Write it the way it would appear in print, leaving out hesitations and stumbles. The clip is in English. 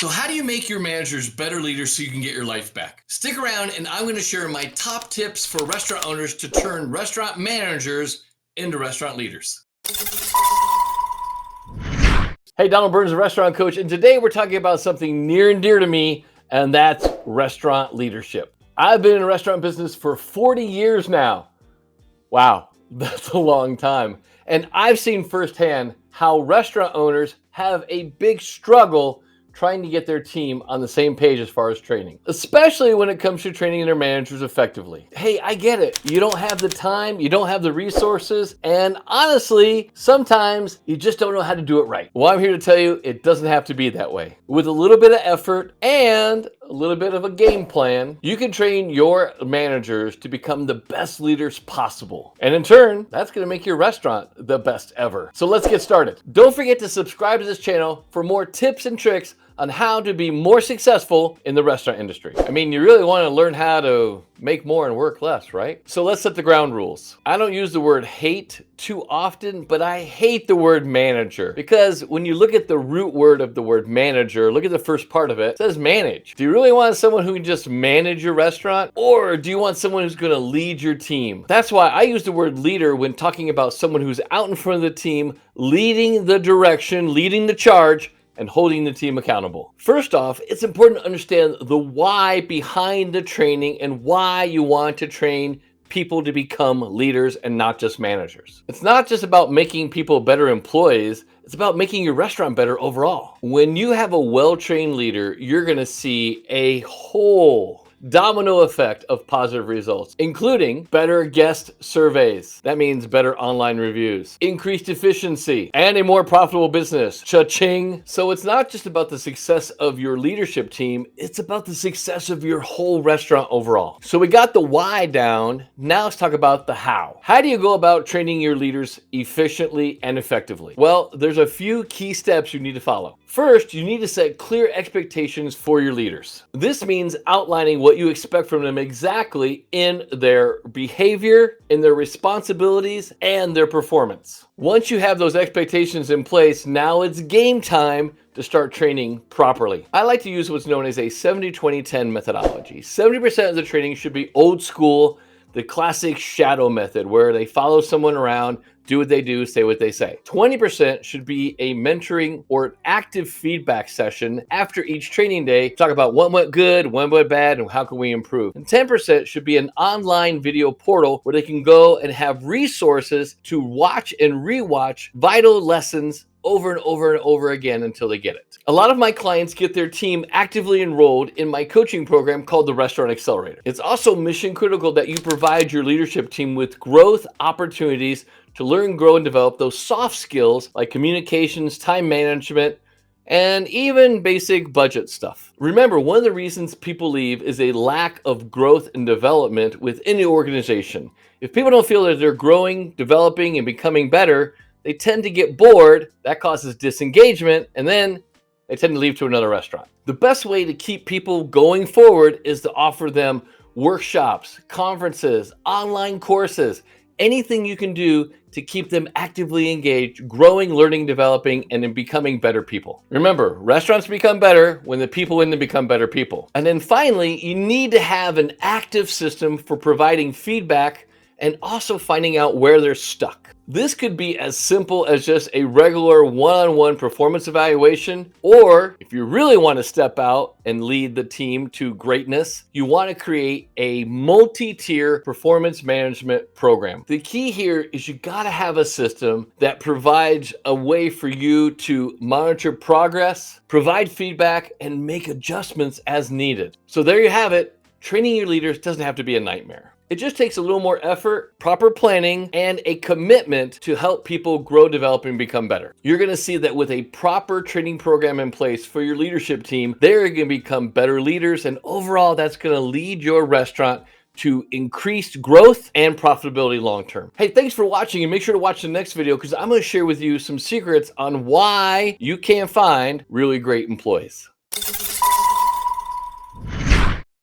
So how do you make your managers better leaders so you can get your life back? Stick around and I'm going to share my top tips for restaurant owners to turn restaurant managers into restaurant leaders. Hey, Donald Burns, a restaurant coach, and today we're talking about something near and dear to me, and that's restaurant leadership. I've been in the restaurant business for 40 years now. Wow, that's a long time. And I've seen firsthand how restaurant owners have a big struggle trying to get their team on the same page as far as training, especially when it comes to training their managers effectively. Hey, I get it. You don't have the time, you don't have the resources, and honestly, sometimes you just don't know how to do it right. Well, I'm here to tell you it doesn't have to be that way. With a little bit of effort and a little bit of a game plan, you can train your managers to become the best leaders possible. And in turn, that's going to make your restaurant the best ever. So let's get started. Don't forget to subscribe to this channel for more tips and tricks on how to be more successful in the restaurant industry. I mean, you really want to learn how to make more and work less, right? So let's set the ground rules. I don't use the word hate too often, but I hate the word manager because when you look at the root word of the word manager, look at the first part of it, it says manage. Do you really want someone who can just manage your restaurant, or do you want someone who's going to lead your team? That's why I use the word leader when talking about someone who's out in front of the team, leading the direction, leading the charge, and holding the team accountable. First off, it's important to understand the why behind the training and why you want to train people to become leaders and not just managers. It's not just about making people better employees, it's about making your restaurant better overall. When you have a well-trained leader, you're gonna see a whole domino effect of positive results, including better guest surveys. That means better online reviews, increased efficiency, and a more profitable business. Cha-ching. So it's not just about the success of your leadership team, it's about the success of your whole restaurant overall. So we got the why down. Now let's talk about the how. How do you go about training your leaders efficiently and effectively? Well, there's a few key steps you need to follow. First, you need to set clear expectations for your leaders. This means outlining what you expect from them exactly in their behavior, in their responsibilities, and their performance. Once you have those expectations in place, now it's game time to start training properly. I like to use what's known as a 70-20-10 methodology. 70% of the training should be old school, the classic shadow method where they follow someone around, do what they do, say what they say. 20% should be a mentoring or active feedback session after each training day. Talk about what went good, what went bad, and how can we improve. And 10% should be an online video portal where they can go and have resources to watch and rewatch vital lessons over and over and over again until they get it. A lot of my clients get their team actively enrolled in my coaching program called the Restaurant Accelerator. It's also mission critical that you provide your leadership team with growth opportunities to learn, grow, and develop those soft skills like communications, time management, and even basic budget stuff. Remember, one of the reasons people leave is a lack of growth and development within the organization. If people don't feel that they're growing, developing, and becoming better, they tend to get bored. That causes disengagement, and then they tend to leave to another restaurant. The best way to keep people going forward is to offer them workshops, conferences, online courses, anything you can do to keep them actively engaged, growing, learning, developing, and in becoming better people. Remember, restaurants become better when the people in them become better people. And then finally, you need to have an active system for providing feedback and also finding out where they're stuck. This could be as simple as just a regular one-on-one performance evaluation, or if you really want to step out and lead the team to greatness, you want to create a multi-tier performance management program. The key here is you got to have a system that provides a way for you to monitor progress, provide feedback, and make adjustments as needed. So there you have it. Training your leaders doesn't have to be a nightmare. It just takes a little more effort, proper planning, and a commitment to help people grow, develop, and become better. You're going to see that with a proper training program in place for your leadership team, they're going to become better leaders, and overall, that's going to lead your restaurant to increased growth and profitability long term. Hey, thanks for watching, and make sure to watch the next video because I'm going to share with you some secrets on why you can find really great employees.